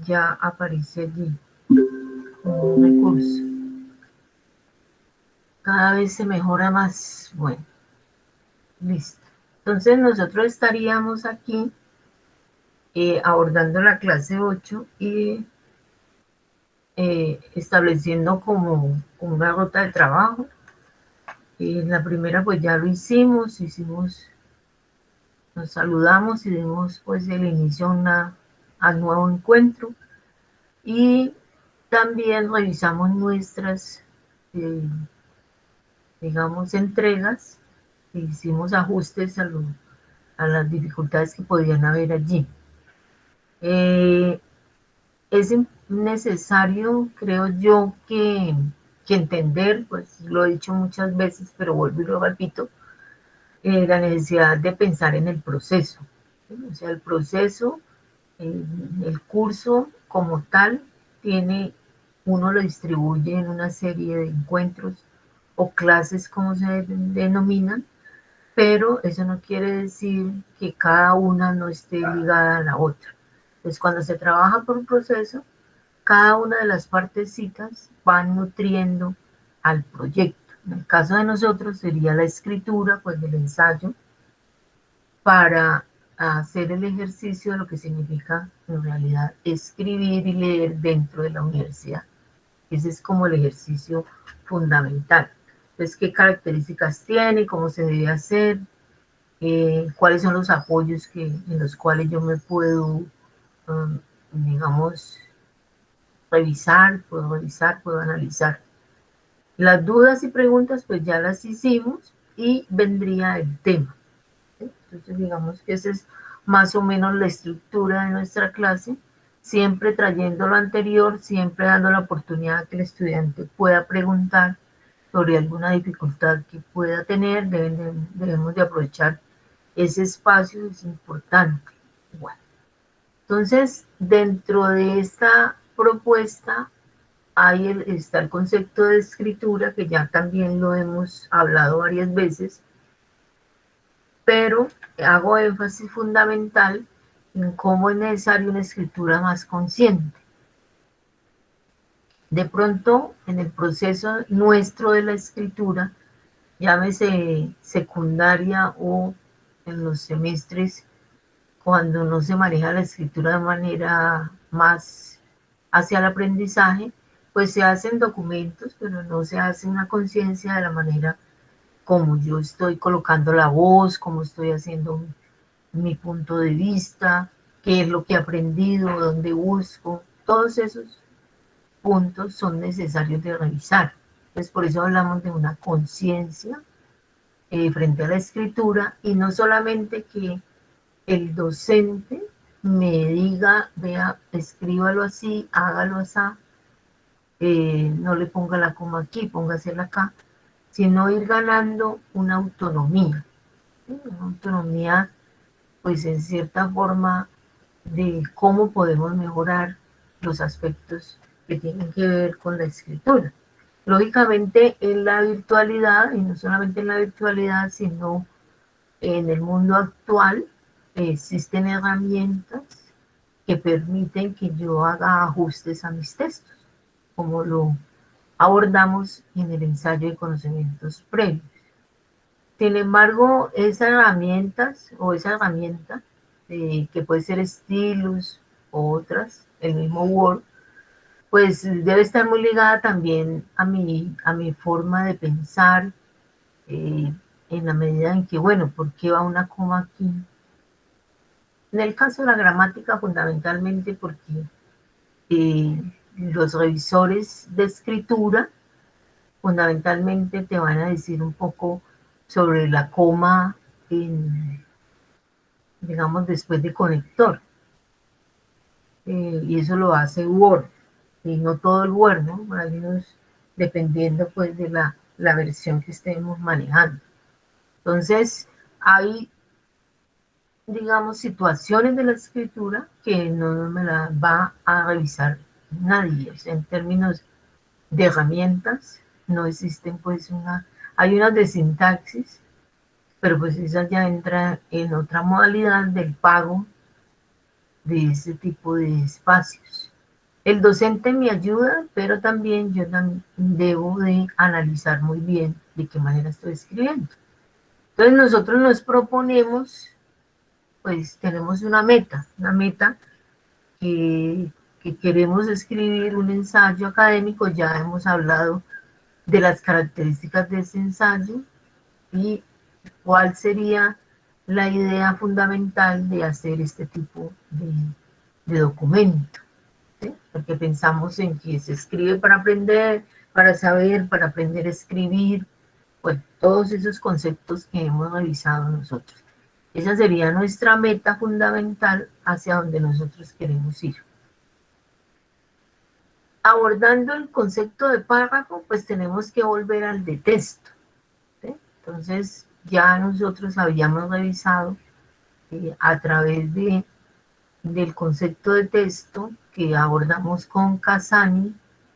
ya aparece allí como un recurso. Cada vez se mejora más. Bueno, listo. Entonces nosotros estaríamos aquí abordando la clase 8 y estableciendo como una ruta de trabajo. La primera pues ya lo hicimos, nos saludamos y dimos pues el inicio al nuevo encuentro y también revisamos nuestras, eh, digamos, entregas e hicimos ajustes a las dificultades que podían haber allí. Eh, es necesario, creo yo, que entender, pues lo he dicho muchas veces, pero vuelvo y lo repito, la necesidad de pensar en el proceso. ¿Sí? O sea, el proceso, el curso como tal, uno lo distribuye en una serie de encuentros o clases, como se denominan, pero eso no quiere decir que cada una no esté ligada a la otra. Entonces, cuando se trabaja por un proceso, cada una de las partecitas van nutriendo al proyecto. En el caso de nosotros sería la escritura, pues del ensayo, para hacer el ejercicio de lo que significa en realidad escribir y leer dentro de la universidad. Ese es como el ejercicio fundamental. Entonces, ¿qué características tiene? ¿Cómo se debe hacer? ¿Cuáles son los apoyos en los cuales yo me puedo, um, digamos, puedo analizar? Las dudas y preguntas pues ya las hicimos y vendría el tema. ¿Sí? Entonces digamos que esa es más o menos la estructura de nuestra clase, siempre trayendo lo anterior, siempre dando la oportunidad que el estudiante pueda preguntar sobre alguna dificultad que pueda tener, debemos de aprovechar ese espacio, es importante. Bueno, entonces dentro de esta propuesta está el concepto de escritura, que ya también lo hemos hablado varias veces, pero hago énfasis fundamental en cómo es necesaria una escritura más consciente. De pronto, en el proceso nuestro de la escritura, llámese secundaria o en los semestres, cuando no se maneja la escritura de manera más hacia el aprendizaje, pues se hacen documentos, pero no se hace una conciencia de la manera como yo estoy colocando la voz, cómo estoy haciendo mi punto de vista, qué es lo que he aprendido, dónde busco, todos esos puntos son necesarios de revisar. Entonces, por eso hablamos de una conciencia frente a la escritura y no solamente que el docente me diga, vea, escríbalo así, hágalo así, no le ponga la coma aquí, póngasela acá, sino ir ganando una autonomía, ¿sí? Una autonomía, pues en cierta forma, de cómo podemos mejorar los aspectos que tienen que ver con la escritura. Lógicamente en la virtualidad, y no solamente en la virtualidad, sino en el mundo actual, existen herramientas que permiten que yo haga ajustes a mis textos, como lo abordamos en el ensayo de conocimientos previos. Sin embargo, esas herramientas o esa herramienta, que puede ser Stylus o otras, el mismo Word, pues debe estar muy ligada también a mi forma de pensar, eh, en la medida en que, bueno, ¿por qué va una coma aquí? En el caso de la gramática, fundamentalmente porque eh, los revisores de escritura fundamentalmente te van a decir un poco sobre la coma, digamos, después de conector. Y eso lo hace Word, y no todo el Word, ¿no? Al menos dependiendo pues de la versión que estemos manejando. Entonces, hay, digamos, situaciones de la escritura que no me la va a revisar nadie. O sea, en términos de herramientas, no existen pues hay unas de sintaxis, pero pues esa ya entra en otra modalidad del pago de ese tipo de espacios. El docente me ayuda, pero también yo debo de analizar muy bien de qué manera estoy escribiendo. Entonces nosotros nos proponemos, pues tenemos una meta que, que queremos escribir un ensayo académico. Ya hemos hablado de las características de ese ensayo y cuál sería la idea fundamental de hacer este tipo de documento. ¿Sí? Porque pensamos en que se escribe para aprender, para saber, para aprender a escribir, bueno, todos esos conceptos que hemos revisado nosotros. Esa sería nuestra meta fundamental hacia donde nosotros queremos ir. Abordando el concepto de párrafo, pues tenemos que volver al de texto. ¿Sí? Entonces, ya nosotros habíamos revisado a través del concepto de texto que abordamos con Casani,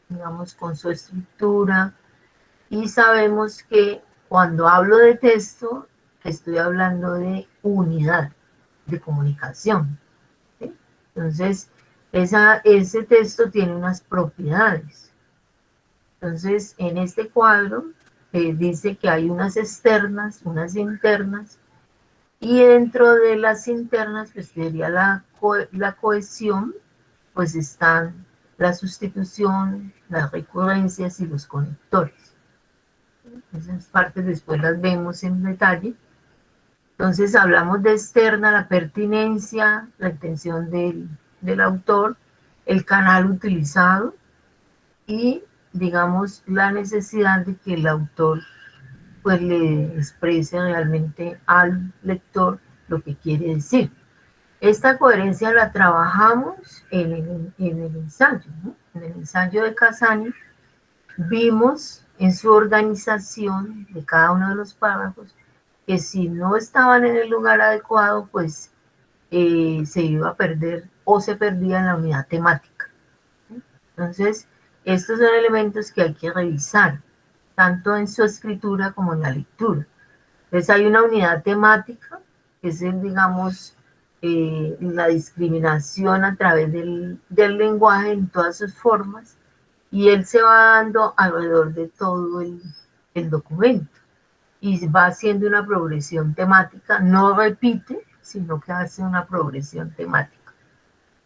digamos, con su estructura, y sabemos que cuando hablo de texto, estoy hablando de unidad de comunicación. ¿Sí? Entonces, ese texto tiene unas propiedades. Entonces, en este cuadro dice que hay unas externas, unas internas, y dentro de las internas, pues sería la cohesión, pues están la sustitución, las recurrencias y los conectores. Esas partes después las vemos en detalle. Entonces hablamos de externa, la pertinencia, la intención del autor, el canal utilizado y, digamos, la necesidad de que el autor pues le exprese realmente al lector lo que quiere decir. Esta coherencia la trabajamos en el ensayo, ¿no? En el ensayo de Casani vimos en su organización de cada uno de los párrafos que si no estaban en el lugar adecuado, pues se iba a perder o se perdía en la unidad temática. Entonces, estos son elementos que hay que revisar, tanto en su escritura como en la lectura. Entonces, hay una unidad temática, que es el, digamos, la discriminación a través del lenguaje en todas sus formas, y él se va dando alrededor de todo el documento y va haciendo una progresión temática, no repite, sino que hace una progresión temática,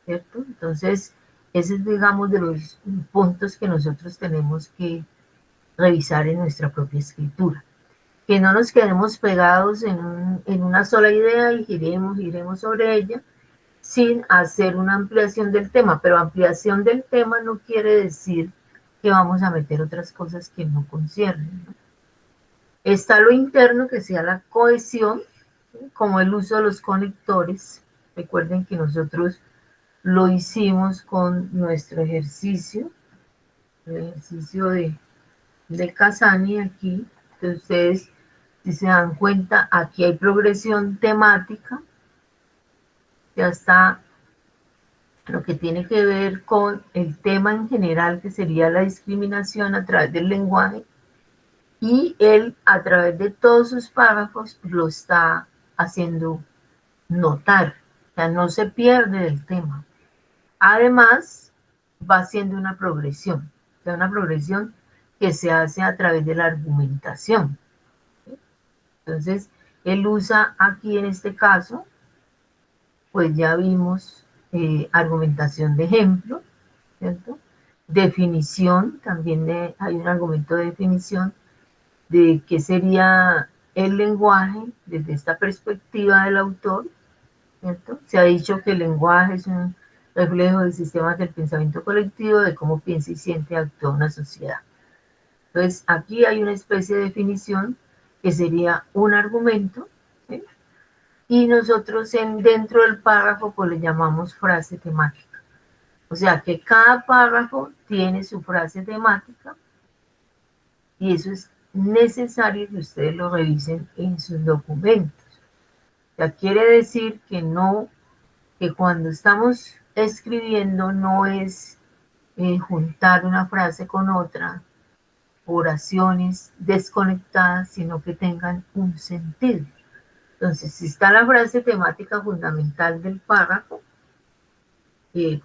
¿cierto? Entonces, ese es, digamos, de los puntos que nosotros tenemos que revisar en nuestra propia escritura. Que no nos quedemos pegados en una sola idea y giremos sobre ella sin hacer una ampliación del tema, pero ampliación del tema no quiere decir que vamos a meter otras cosas que no conciernen, ¿no? Está lo interno, que sea la cohesión, ¿sí? Como el uso de los conectores. Recuerden que nosotros lo hicimos con nuestro ejercicio, el ejercicio de Casani aquí. Entonces ustedes, si se dan cuenta, aquí hay progresión temática, ya está lo que tiene que ver con el tema en general, que sería la discriminación a través del lenguaje, y él a través de todos sus párrafos lo está haciendo notar, o sea, no se pierde del tema. Además, va haciendo una progresión, o sea, una progresión que se hace a través de la argumentación. Entonces, él usa aquí en este caso, pues ya vimos argumentación de ejemplo, ¿cierto? Definición, también hay un argumento de definición de qué sería el lenguaje desde esta perspectiva del autor, ¿cierto? Se ha dicho que el lenguaje es un reflejo del sistema del pensamiento colectivo, de cómo piensa y siente y actúa una sociedad. Entonces, aquí hay una especie de definición que sería un argumento, ¿sí? Y nosotros dentro del párrafo pues le llamamos frase temática. O sea que cada párrafo tiene su frase temática y eso es necesario que ustedes lo revisen en sus documentos. O sea, quiere decir que no, que cuando estamos escribiendo no es juntar una frase con otra, oraciones desconectadas, sino que tengan un sentido. Entonces, si está la frase temática fundamental del párrafo,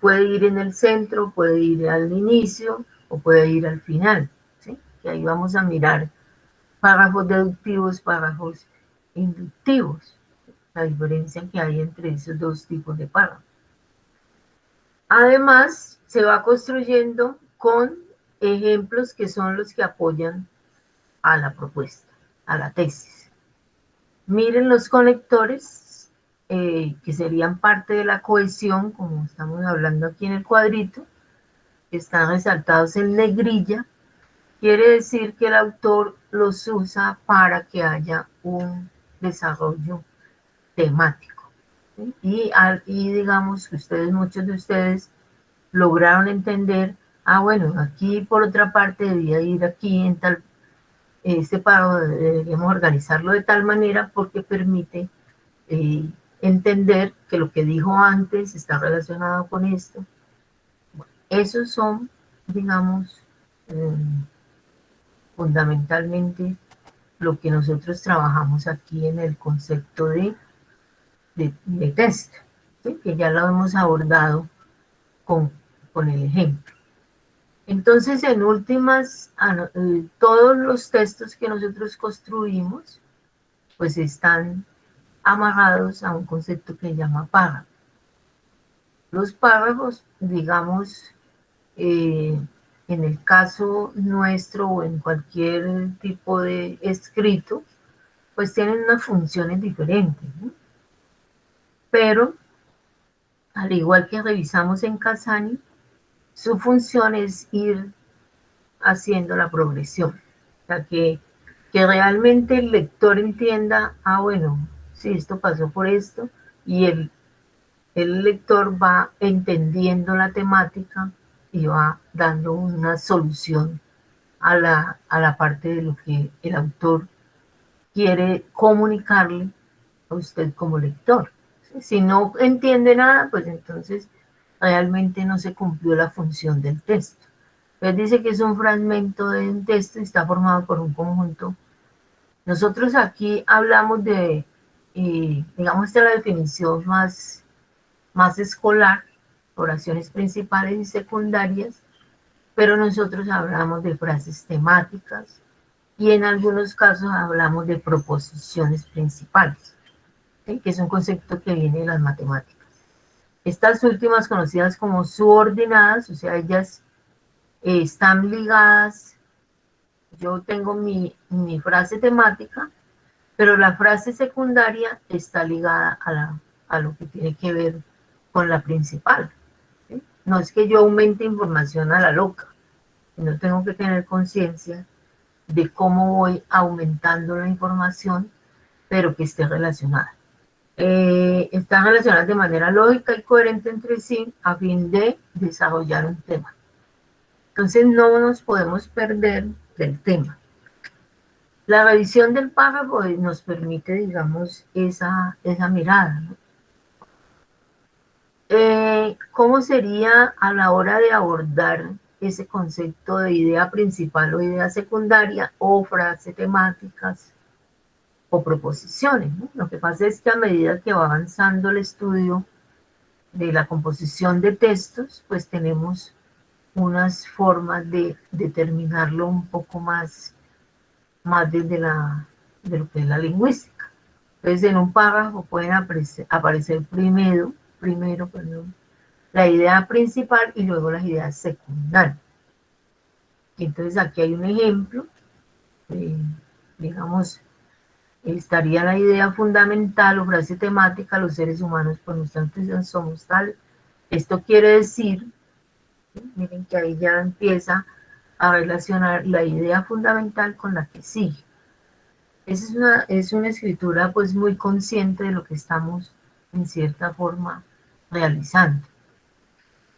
Puede ir en el centro, puede ir al inicio o puede ir al final, ¿sí? Y ahí vamos a mirar párrafos deductivos, párrafos inductivos, la diferencia que hay entre esos dos tipos de párrafos. Además, se va construyendo con ejemplos que son los que apoyan a la propuesta, a la tesis. Miren los conectores, que serían parte de la cohesión, como estamos hablando aquí en el cuadrito, que están resaltados en negrilla. Quiere decir que el autor los usa para que haya un desarrollo temático. ¿Sí? Y digamos que muchos de ustedes lograron entender, bueno, aquí por otra parte debía ir aquí en tal, este pago deberíamos organizarlo de tal manera porque permite entender que lo que dijo antes está relacionado con esto. Bueno, esos son, digamos, fundamentalmente lo que nosotros trabajamos aquí en el concepto de test, ¿sí? Que ya lo hemos abordado con, con el ejemplo. Entonces, en últimas, todos los textos que nosotros construimos, pues están amarrados a un concepto que se llama párrafo. Los párrafos, digamos, en el caso nuestro o en cualquier tipo de escrito, pues tienen unas funciones diferentes, ¿no? Pero, al igual que revisamos en Casani, su función es ir haciendo la progresión. O sea, que realmente el lector entienda, bueno, sí, esto pasó por esto, y el lector va entendiendo la temática y va dando una solución a la parte de lo que el autor quiere comunicarle a usted como lector. Si no entiende nada, pues entonces realmente no se cumplió la función del texto. Entonces dice que es un fragmento de un texto y está formado por un conjunto. Nosotros aquí hablamos de, digamos, esta es la definición más escolar, oraciones principales y secundarias, pero nosotros hablamos de frases temáticas y en algunos casos hablamos de proposiciones principales, ¿sí? Que es un concepto que viene de las matemáticas. Estas últimas conocidas como subordinadas, o sea, ellas están ligadas. Yo tengo mi frase temática, pero la frase secundaria está ligada a lo que tiene que ver con la principal. ¿Sí? No es que yo aumente información a la loca, sino tengo que tener conciencia de cómo voy aumentando la información, pero que esté relacionada. Están relacionadas de manera lógica y coherente entre sí a fin de desarrollar un tema. Entonces no nos podemos perder del tema. La revisión del párrafo nos permite, digamos, esa mirada, ¿no? ¿Cómo sería a la hora de abordar ese concepto de idea principal o idea secundaria o frase temáticas o proposiciones, ¿no? Lo que pasa es que a medida que va avanzando el estudio de la composición de textos, pues tenemos unas formas de determinarlo un poco más desde de lo que es la lingüística. Entonces, en un párrafo pueden aparecer primero, la idea principal y luego las ideas secundarias. Entonces, aquí hay un ejemplo, digamos, estaría la idea fundamental o frase temática: los seres humanos por nuestra intuición somos tal. Esto quiere decir, miren que ahí ya empieza a relacionar la idea fundamental con la que sigue. Esa es una escritura pues muy consciente de lo que estamos en cierta forma realizando.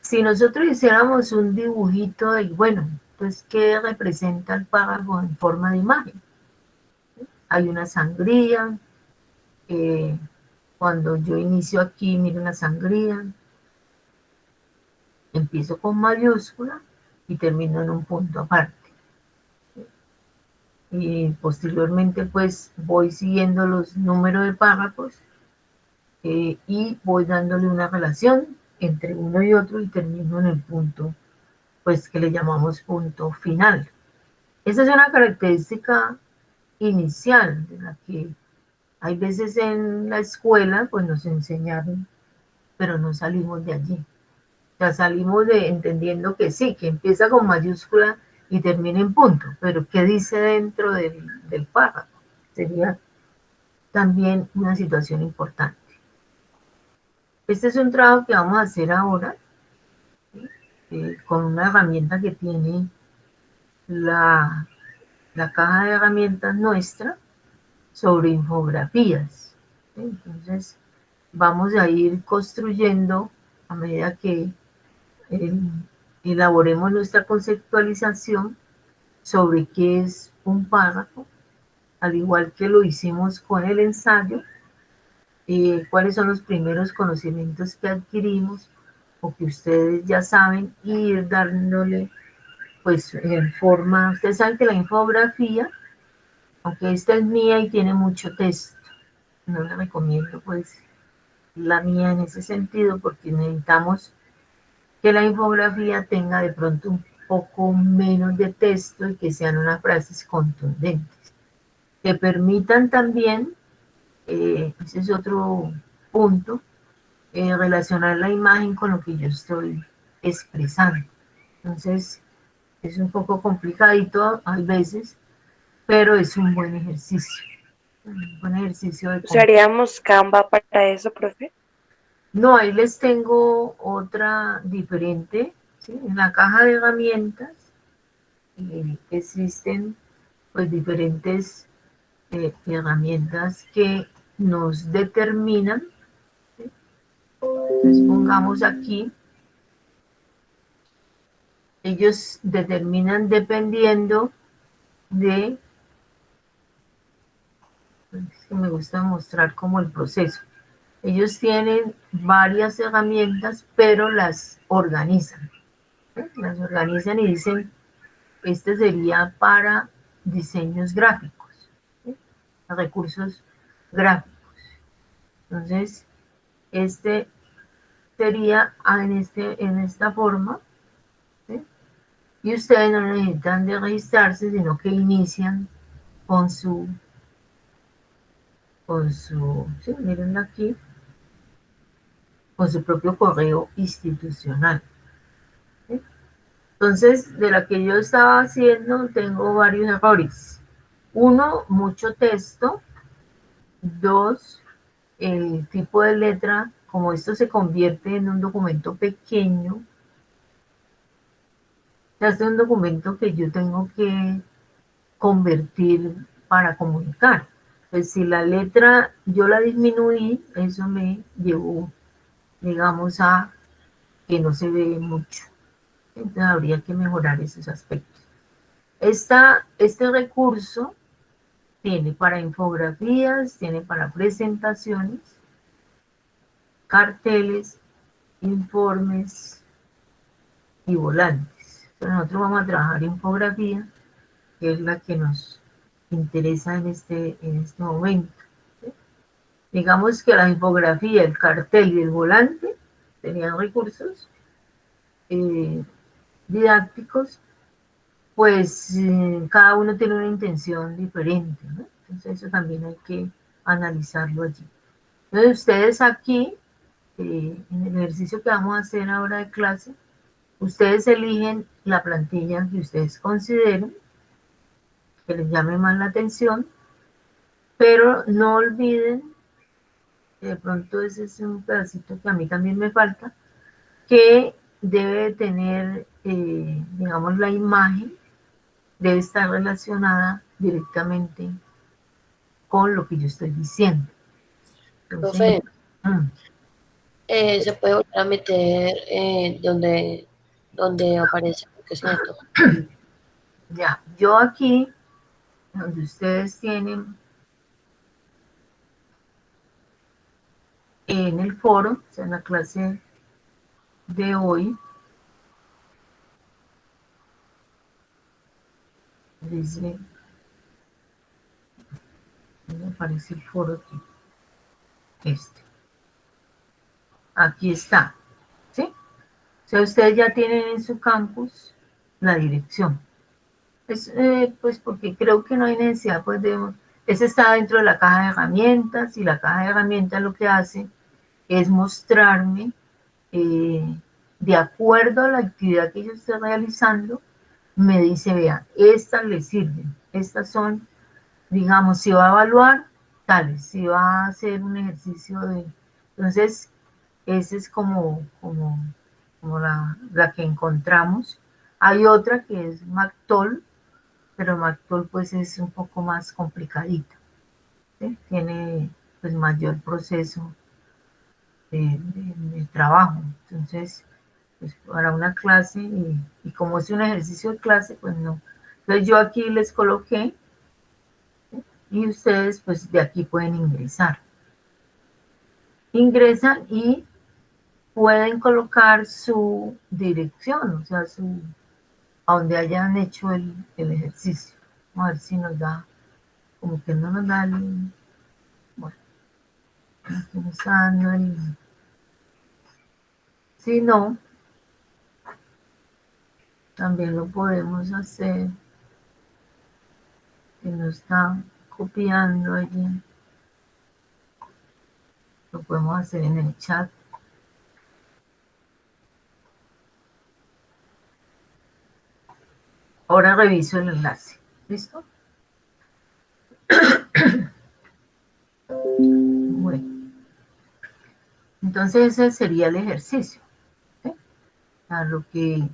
Si nosotros hiciéramos un dibujito de, bueno, pues ¿qué representa el párrafo en forma de imagen? Hay una sangría, cuando yo inicio aquí, miren la sangría, empiezo con mayúscula y termino en un punto aparte. Y posteriormente pues voy siguiendo los números de párrafos y voy dándole una relación entre uno y otro y termino en el punto, pues que le llamamos punto final. Esa es una característica inicial de la que hay veces en la escuela pues nos enseñaron, pero no salimos de allí. Ya salimos de entendiendo que sí, que empieza con mayúscula y termina en punto, pero ¿qué dice dentro del párrafo? Sería también una situación importante. Este es un trabajo que vamos a hacer ahora con una herramienta que tiene la, la caja de herramientas nuestra sobre infografías. ¿Sí? Entonces, vamos a ir construyendo a medida que eh, elaboremos nuestra conceptualización sobre qué es un párrafo, al igual que lo hicimos con el ensayo, cuáles son los primeros conocimientos que adquirimos o que ustedes ya saben, y ir dándole pues en forma, ustedes saben que la infografía, aunque esta es mía y tiene mucho texto, no le recomiendo pues la mía en ese sentido porque necesitamos que la infografía tenga de pronto un poco menos de texto y que sean unas frases contundentes, que permitan también, ese es otro punto, relacionar la imagen con lo que yo estoy expresando. Entonces, es un poco complicadito a veces, pero es un buen ejercicio. Un buen ejercicio de... ¿Usaríamos Canva para eso, profe? No, ahí les tengo otra diferente, ¿sí? En la caja de herramientas existen pues diferentes herramientas que nos determinan, ¿sí? Entonces pongamos aquí, ellos determinan dependiendo de, es que me gusta mostrar como el proceso. Ellos tienen varias herramientas, pero las organizan. ¿Sí? Las organizan y dicen, este sería para diseños gráficos, ¿sí? Recursos gráficos. Entonces, este sería en esta forma, ¿sí? Y ustedes no necesitan de registrarse, sino que inician con sí, miren aquí, con su propio correo institucional. ¿Sí? Entonces, de la que yo estaba haciendo, tengo varios errores. Uno, mucho texto. Dos, el tipo de letra, como esto se convierte en un documento pequeño, es un documento que yo tengo que convertir para comunicar. Pues si la letra yo la disminuí, eso me llevó, digamos, a que no se ve mucho. Entonces habría que mejorar esos aspectos. Este recurso tiene para infografías, tiene para presentaciones, carteles, informes y volantes. Pero nosotros vamos a trabajar infografía, que es la que nos interesa en este momento. ¿Sí? Digamos que la infografía, el cartel y el volante tenían recursos eh, didácticos, pues cada uno tiene una intención diferente, ¿no? Entonces eso también hay que analizarlo allí. Entonces ustedes aquí, en el ejercicio que vamos a hacer ahora de clase, ustedes eligen la plantilla que ustedes consideren que les llame más la atención, pero no olviden, de pronto ese es un pedacito que a mí también me falta, que debe tener, digamos, la imagen debe estar relacionada directamente con lo que yo estoy diciendo. Entonces, Profe, mm, se puede volver a meter donde aparece lo que es neto. ya, yo aquí, donde ustedes tienen en el foro, o sea, en la clase de hoy, dice, me aparece el foro aquí, este. Aquí está. O sea, ustedes ya tienen en su campus la dirección. Pues porque creo que no hay necesidad, pues ese está dentro de la caja de herramientas y la caja de herramientas lo que hace es mostrarme, de acuerdo a la actividad que yo estoy realizando, me dice, vea, estas le sirven, estas son, digamos, si va a evaluar, tales, si va a hacer un ejercicio de... Entonces, esa es como la que encontramos. Hay otra que es Mactol, pero Mactol pues es un poco más complicadita, ¿sí? Tiene pues mayor proceso de trabajo. Entonces, pues para una clase, y como es un ejercicio de clase, pues no. Entonces yo aquí les coloqué, ¿sí? Y ustedes pues de aquí pueden ingresar. Ingresan y pueden colocar su dirección, o sea, a donde hayan hecho el ejercicio. Vamos a ver si nos da, como que no nos da bueno, aquí nos está dando si no, también lo podemos hacer, que nos está copiando allí, lo podemos hacer en el chat. Ahora reviso el enlace, ¿listo? Bueno, entonces ese sería el ejercicio, ¿sí? A lo que,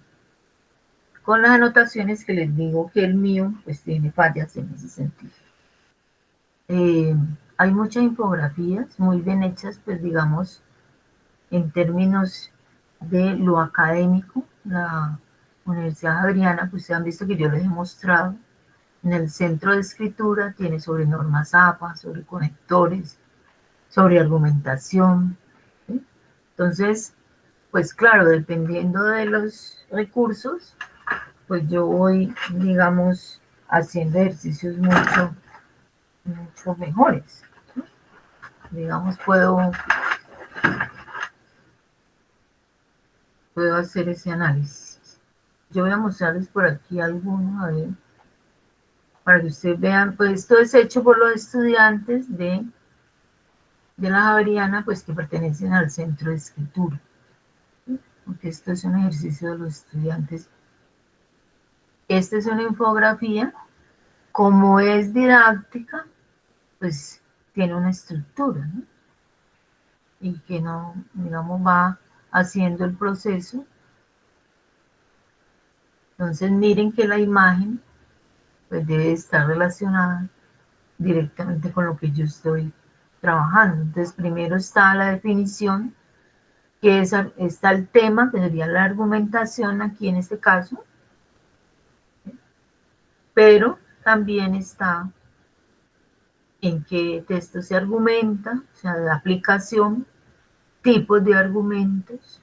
con las anotaciones que les digo que el mío pues tiene fallas en ese sentido. Eh, Hay muchas infografías muy bien hechas, pues digamos, en términos de lo académico. La Universidad Javeriana, pues se han visto que yo les he mostrado, en el centro de escritura tiene sobre normas APA, sobre conectores, sobre argumentación, ¿sí? Entonces, pues claro, dependiendo de los recursos, pues yo voy, digamos, haciendo ejercicios mucho mejores, ¿sí? Digamos, puedo hacer ese análisis. Yo voy a mostrarles por aquí algunos, a ver, para que ustedes vean, pues esto es hecho por los estudiantes de la Javeriana, pues que pertenecen al centro de escritura, ¿sí? Porque esto es un ejercicio de los estudiantes. Esta es una infografía, como es didáctica, pues tiene una estructura, ¿no? Y que no, digamos, va haciendo el proceso. Entonces miren que la imagen pues debe estar relacionada directamente con lo que yo estoy trabajando. Entonces primero está la definición, que está el tema, que sería la argumentación aquí en este caso, pero también está en qué texto se argumenta, o sea, la aplicación, tipos de argumentos,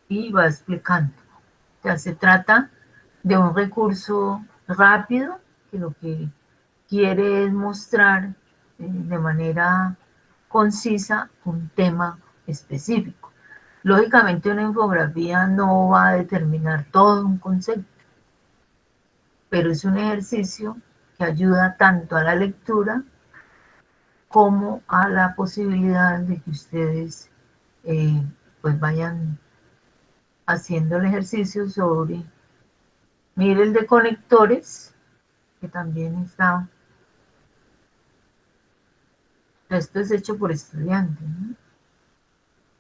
y va explicando. O sea, se trata de un recurso rápido que lo que quiere es mostrar de manera concisa un tema específico. Lógicamente una infografía no va a determinar todo un concepto, pero es un ejercicio que ayuda tanto a la lectura como a la posibilidad de que ustedes pues vayan haciendo el ejercicio sobre, mire el de conectores, que también está, esto es hecho por estudiantes, ¿no?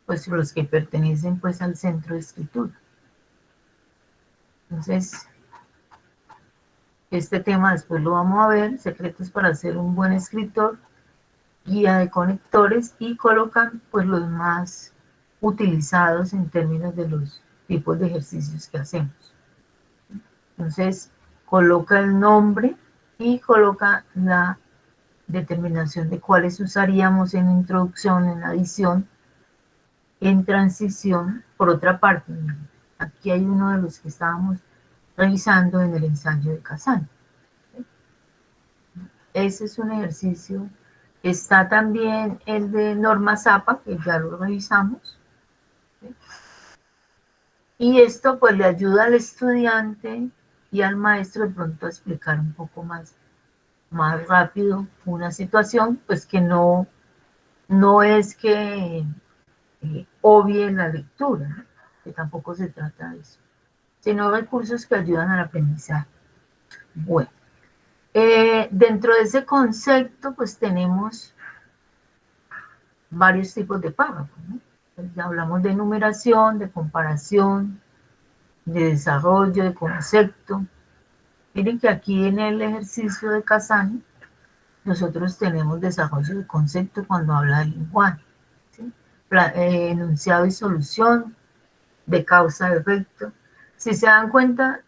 Pues los que pertenecen pues al centro de escritura. Entonces, este tema después lo vamos a ver, secretos para ser un buen escritor, guía de conectores, y colocan pues los más utilizados en términos de los tipos de ejercicios que hacemos. Entonces, coloca el nombre y coloca la determinación de cuáles usaríamos en introducción, en adición, en transición. Por otra parte, aquí hay uno de los que estábamos revisando en el ensayo de Kazan. Ese es un ejercicio. Está también el de norma Zapa, que ya lo revisamos. ¿sí? Y esto pues le ayuda al estudiante y al maestro de pronto a explicar un poco más rápido una situación, pues que no es que obvie la lectura, ¿no? Que tampoco se trata de eso, sino recursos que ayudan al aprendizaje. Bueno, dentro de ese concepto, pues tenemos varios tipos de párrafos, ¿no? Pues ya hablamos de enumeración, de comparación, de desarrollo, de concepto. Miren que aquí en el ejercicio de Kazan, nosotros tenemos desarrollo de concepto cuando habla del lenguaje, ¿sí? Enunciado y solución, de causa-efecto. Si se dan cuenta,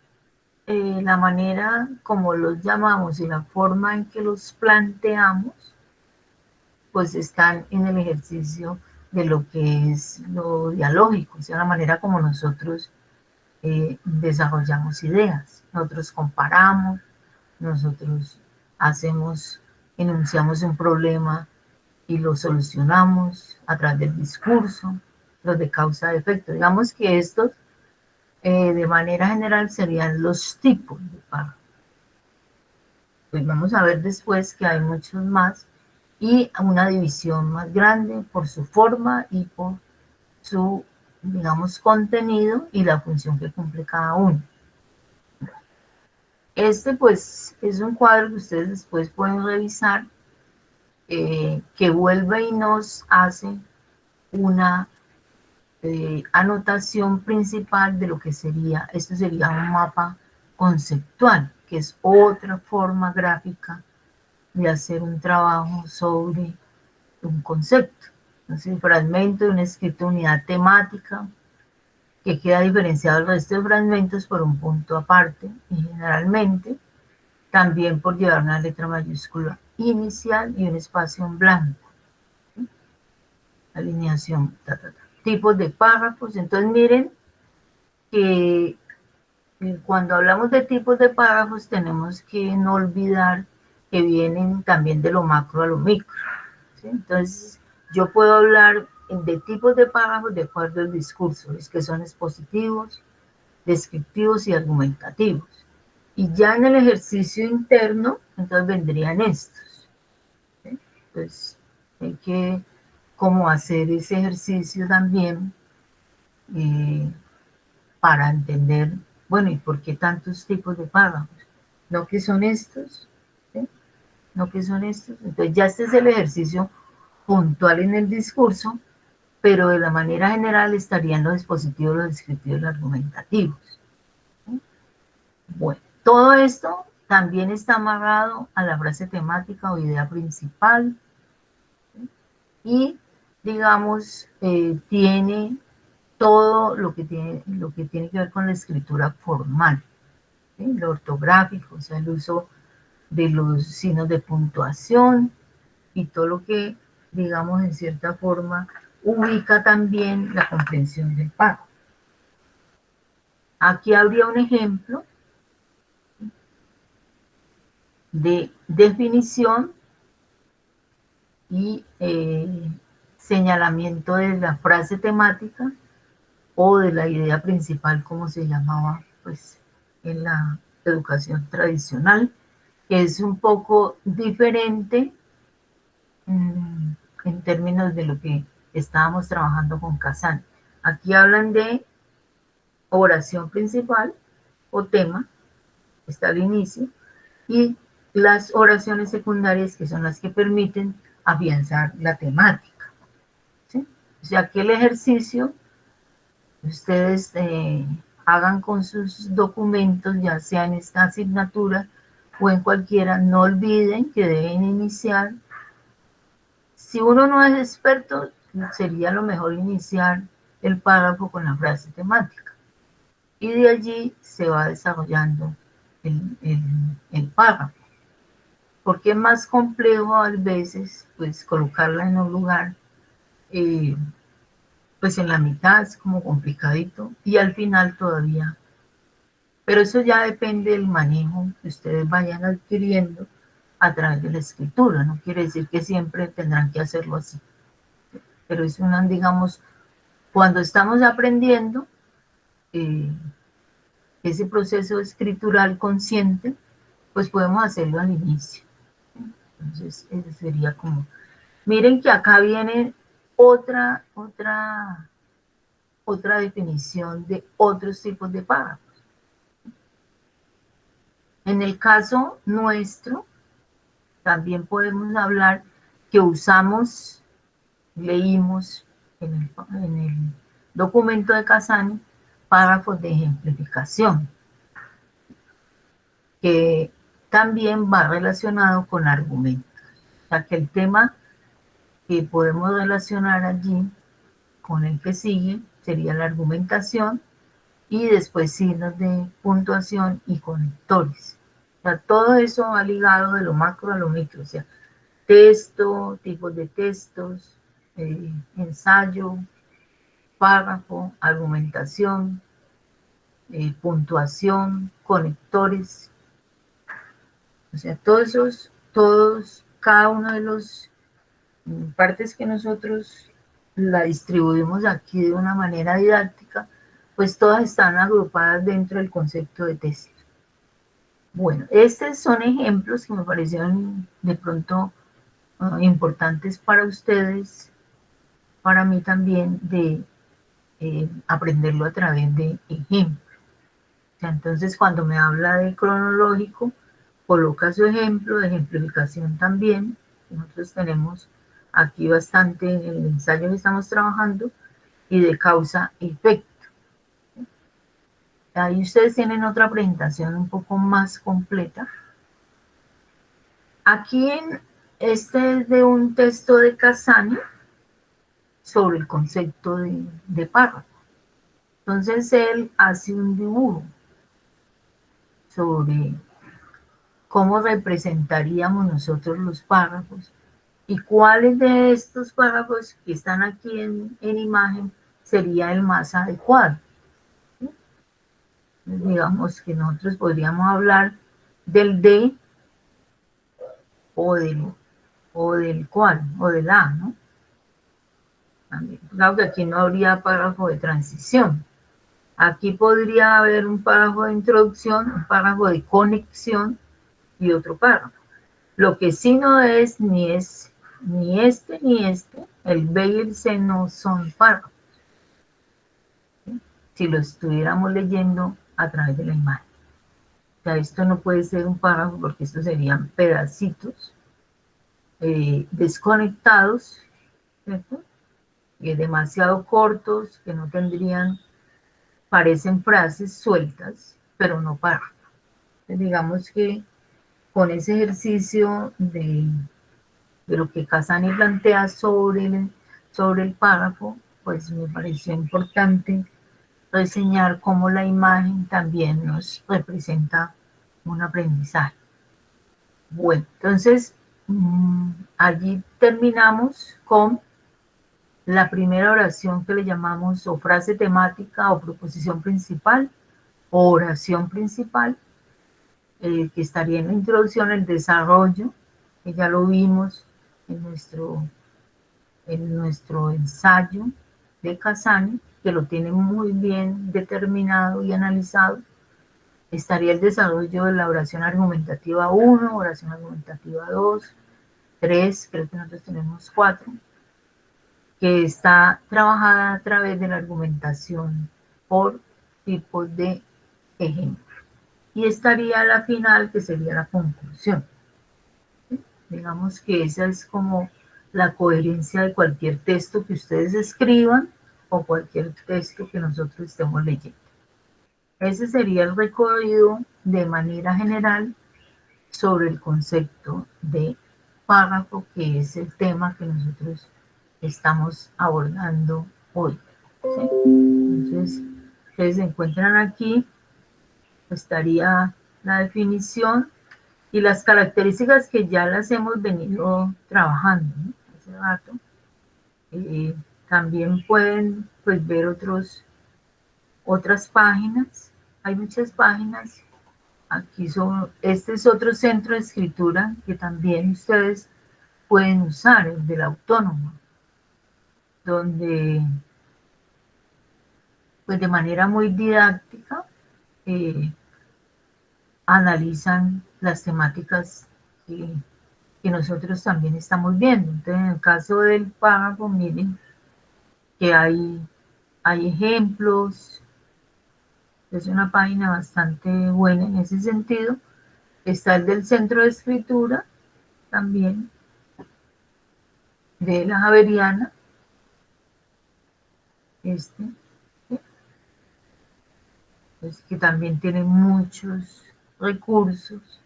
la manera como los llamamos y la forma en que los planteamos, pues están en el ejercicio de lo que es lo dialógico, o sea, la manera como nosotros desarrollamos ideas. Nosotros comparamos, nosotros hacemos, enunciamos un problema y lo solucionamos a través del discurso, los de causa-efecto. Digamos que estos, de manera general, serían los tipos de párrafos. Pues vamos a ver después que hay muchos más y una división más grande por su forma y por su, digamos, contenido y la función que cumple cada uno. Este pues es un cuadro que ustedes después pueden revisar, que vuelve y nos hace una anotación principal de lo que sería, esto sería un mapa conceptual, que es otra forma gráfica de hacer un trabajo sobre un concepto. Entonces, el fragmento de un escrito de unidad temática que queda diferenciado del resto de fragmentos por un punto aparte y generalmente también por llevar una letra mayúscula inicial y un espacio en blanco. ¿Sí? Alineación, tipos de párrafos. Entonces miren que cuando hablamos de tipos de párrafos tenemos que no olvidar que vienen también de lo macro a lo micro. ¿Sí? Entonces yo puedo hablar de tipos de párrafos de acuerdo al discurso, es que son expositivos, descriptivos y argumentativos. Y ya en el ejercicio interno, entonces vendrían estos. ¿Sí? Entonces hay que como hacer ese ejercicio también, eh, para entender, bueno, ¿y por qué tantos tipos de párrafos? ¿No que son estos? ¿Sí? ¿No que son estos? Entonces ya este es el ejercicio puntual en el discurso, pero de la manera general estarían los dispositivos, los descriptivos, los argumentativos. ¿Sí? Bueno, todo esto también está amarrado a la frase temática o idea principal, ¿sí? Y, digamos, tiene todo lo que tiene que ver con la escritura formal, ¿sí? Lo ortográfico, o sea, el uso de los signos de puntuación y todo lo que, digamos, en cierta forma, ubica también la comprensión del párrafo. Aquí habría un ejemplo de definición y señalamiento de la frase temática o de la idea principal, como se llamaba pues en la educación tradicional, que es un poco diferente en términos de lo que estábamos trabajando con Kazan. Aquí hablan de oración principal o tema, está al inicio, y las oraciones secundarias, que son las que permiten afianzar la temática. ¿Sí? O sea que el ejercicio ustedes hagan con sus documentos, ya sea en esta asignatura o en cualquiera, no olviden que deben iniciar. Si uno no es experto, sería lo mejor iniciar el párrafo con la frase temática. Y de allí se va desarrollando el párrafo. Porque es más complejo a veces pues colocarla en un lugar, pues en la mitad es como complicadito y al final todavía. Pero eso ya depende del manejo que ustedes vayan adquiriendo a través de la escritura. No quiere decir que siempre tendrán que hacerlo así. Pero es una, digamos, cuando estamos aprendiendo ese proceso escritural consciente, pues podemos hacerlo al inicio. Entonces, ese sería como... Miren que acá viene otra definición de otros tipos de párrafos. En el caso nuestro, también podemos hablar que usamos, leímos en el documento de Casani, párrafos de ejemplificación, que también va relacionado con argumentos. O sea, que el tema que podemos relacionar allí con el que sigue sería la argumentación y después signos de puntuación y conectores. O sea, todo eso va ligado de lo macro a lo micro, o sea, texto, tipos de textos, ensayo, párrafo, argumentación, puntuación, conectores. O sea, cada uno de los partes que nosotros la distribuimos aquí de una manera didáctica, pues todas están agrupadas dentro del concepto de texto. Bueno, estos son ejemplos que me parecieron de pronto importantes para ustedes, para mí también, de aprenderlo a través de ejemplos. O sea, entonces, cuando me habla de cronológico, coloca su ejemplo, de ejemplificación también. Nosotros tenemos aquí bastante en el ensayo que estamos trabajando, y de causa-efecto. Ahí ustedes tienen otra presentación un poco más completa. Aquí este es de un texto de Casani sobre el concepto de párrafo. Entonces él hace un dibujo sobre cómo representaríamos nosotros los párrafos y cuáles de estos párrafos que están aquí en imagen sería el más adecuado. Digamos que nosotros podríamos hablar del de o del cual, o del a, ¿no? Claro que aquí no habría párrafo de transición. Aquí podría haber un párrafo de introducción, un párrafo de conexión y otro párrafo. Lo que sí no es ni este, el B y el C no son párrafos, ¿sí? Si lo estuviéramos leyendo a través de la imagen. O sea, esto no puede ser un párrafo porque estos serían pedacitos desconectados, ¿cierto? Demasiado cortos, que no tendrían, parecen frases sueltas, pero no párrafos. Digamos que con ese ejercicio de lo que Casani plantea sobre el párrafo, pues me pareció importante reseñar cómo la imagen también nos representa un aprendizaje. Bueno, entonces allí terminamos con la primera oración que le llamamos o frase temática o proposición principal o oración principal, que estaría en la introducción, el desarrollo, que ya lo vimos en nuestro ensayo de Casani, que lo tiene muy bien determinado y analizado. Estaría el desarrollo de la oración argumentativa 1, oración argumentativa 2, 3, creo que nosotros tenemos 4, que está trabajada a través de la argumentación por tipos de ejemplo. Y estaría la final, que sería la conclusión. Digamos que esa es como la coherencia de cualquier texto que ustedes escriban o cualquier texto que nosotros estemos leyendo. Ese sería el recorrido de manera general sobre el concepto de párrafo, que es el tema que nosotros estamos abordando hoy, ¿sí? Entonces, ustedes se encuentran aquí, estaría la definición y las características que ya las hemos venido trabajando, ¿no? Hace rato. También pueden, pues, ver otras páginas. Hay muchas páginas. Aquí este es otro centro de escritura que también ustedes pueden usar, el del autónomo, donde pues de manera muy didáctica, analizan las temáticas que nosotros también estamos viendo. Entonces, en el caso del párrafo, miren que hay ejemplos, es una página bastante buena en ese sentido. Está el del Centro de Escritura, también, de la Javeriana, ¿sí? Pues, que también tiene muchos recursos.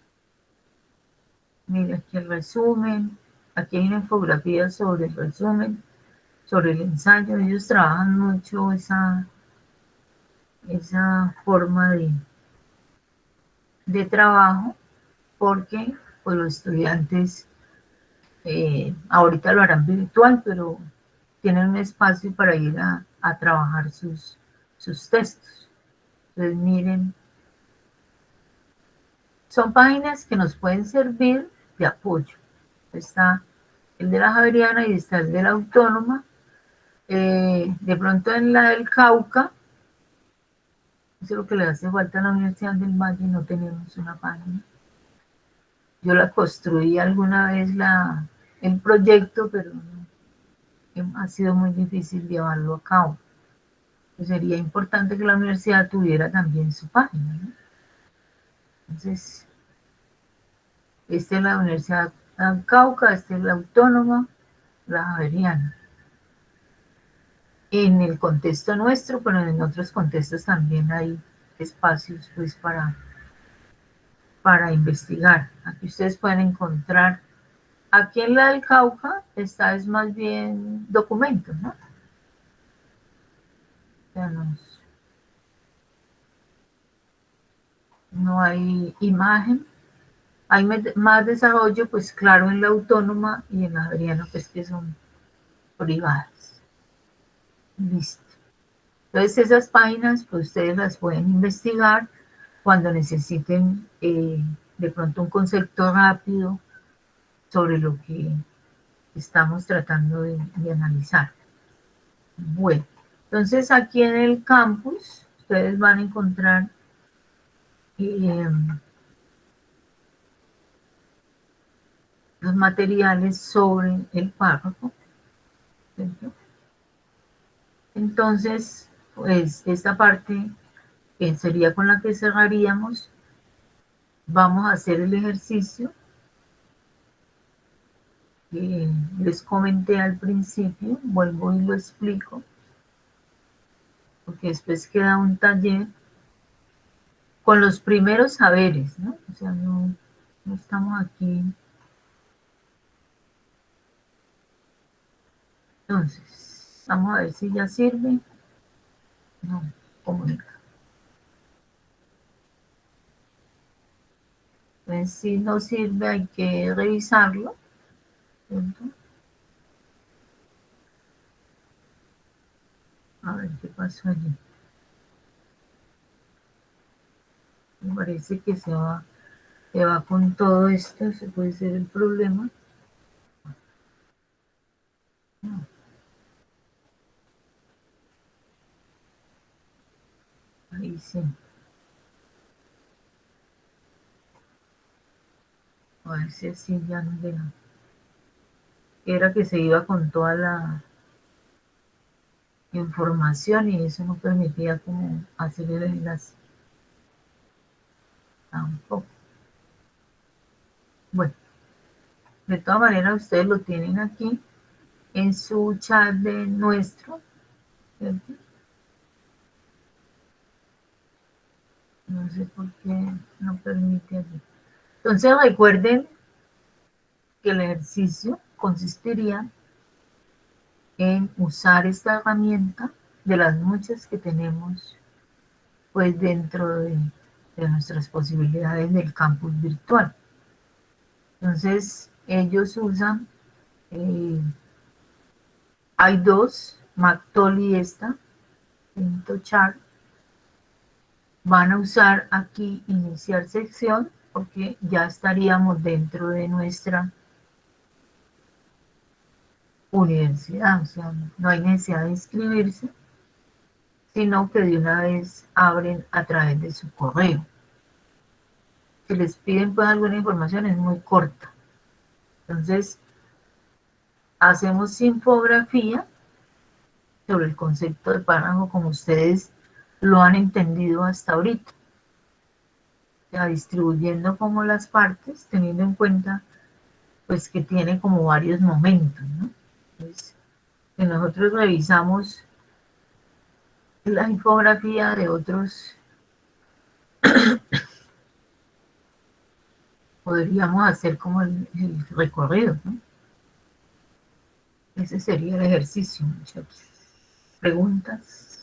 Mira aquí el resumen, aquí hay una infografía sobre el resumen, sobre el ensayo. Ellos trabajan mucho esa forma de trabajo, porque pues, los estudiantes ahorita lo harán virtual, pero tienen un espacio para ir a trabajar sus textos. Entonces, miren, son páginas que nos pueden servir de apoyo. Está el de la Javeriana y está el de la Autónoma. De pronto en la del Cauca, eso es lo que le hace falta a la Universidad del Valle, no tenemos una página. Yo la construí alguna vez el proyecto, pero ha sido muy difícil llevarlo a cabo. Pues sería importante que la universidad tuviera también su página, ¿no? Entonces, esta es la Universidad del Cauca, esta es la Autónoma, la Javeriana. En el contexto nuestro, pero en otros contextos también hay espacios pues para investigar. Aquí ustedes pueden encontrar, aquí en la del Cauca, esta es más bien documentos, ¿no? O sea, no hay imagen, hay más desarrollo, pues claro, en la Autónoma y en la Javeriana, pues que son privadas. Listo. Entonces esas páginas, pues ustedes las pueden investigar cuando necesiten de pronto un concepto rápido sobre lo que estamos tratando de analizar. Bueno, entonces aquí en el campus ustedes van a encontrar los materiales sobre el párrafo, ¿cierto? Entonces, pues esta parte sería con la que cerraríamos. Vamos a hacer el ejercicio que les comenté al principio, vuelvo y lo explico, porque después queda un taller con los primeros saberes, ¿no? O sea, no estamos aquí. Entonces, vamos a ver si ya sirve. No, comunica. Entonces, si no sirve, hay que revisarlo, ¿cierto? A ver qué pasó allí. Me parece que se va con todo esto, ese puede ser el problema. No. Ahí sí. A ver si así ya no deja. Era que se iba con toda la información y eso no permitía como hacer el enlace. Tampoco. Bueno, de todas maneras ustedes lo tienen aquí en su chat de nuestro, ¿cierto? No sé por qué no permite allí. Entonces recuerden que el ejercicio consistiría en usar esta herramienta de las muchas que tenemos pues dentro de nuestras posibilidades del campus virtual. Entonces ellos usan, hay dos, Mactol y esta, chart. Van a usar aquí iniciar sección porque ya estaríamos dentro de nuestra universidad, o sea, no hay necesidad de inscribirse. sino que de una vez abren a través de su correo. Si les piden pues alguna información es muy corta. Entonces, hacemos infografía sobre el concepto de párrafo como ustedes lo han entendido hasta ahorita. O sea, distribuyendo como las partes, teniendo en cuenta pues que tiene como varios momentos, ¿no? Entonces, que nosotros revisamos la infografía de otros, podríamos hacer como el recorrido, ¿no? Ese sería el ejercicio, muchachos. ¿Preguntas?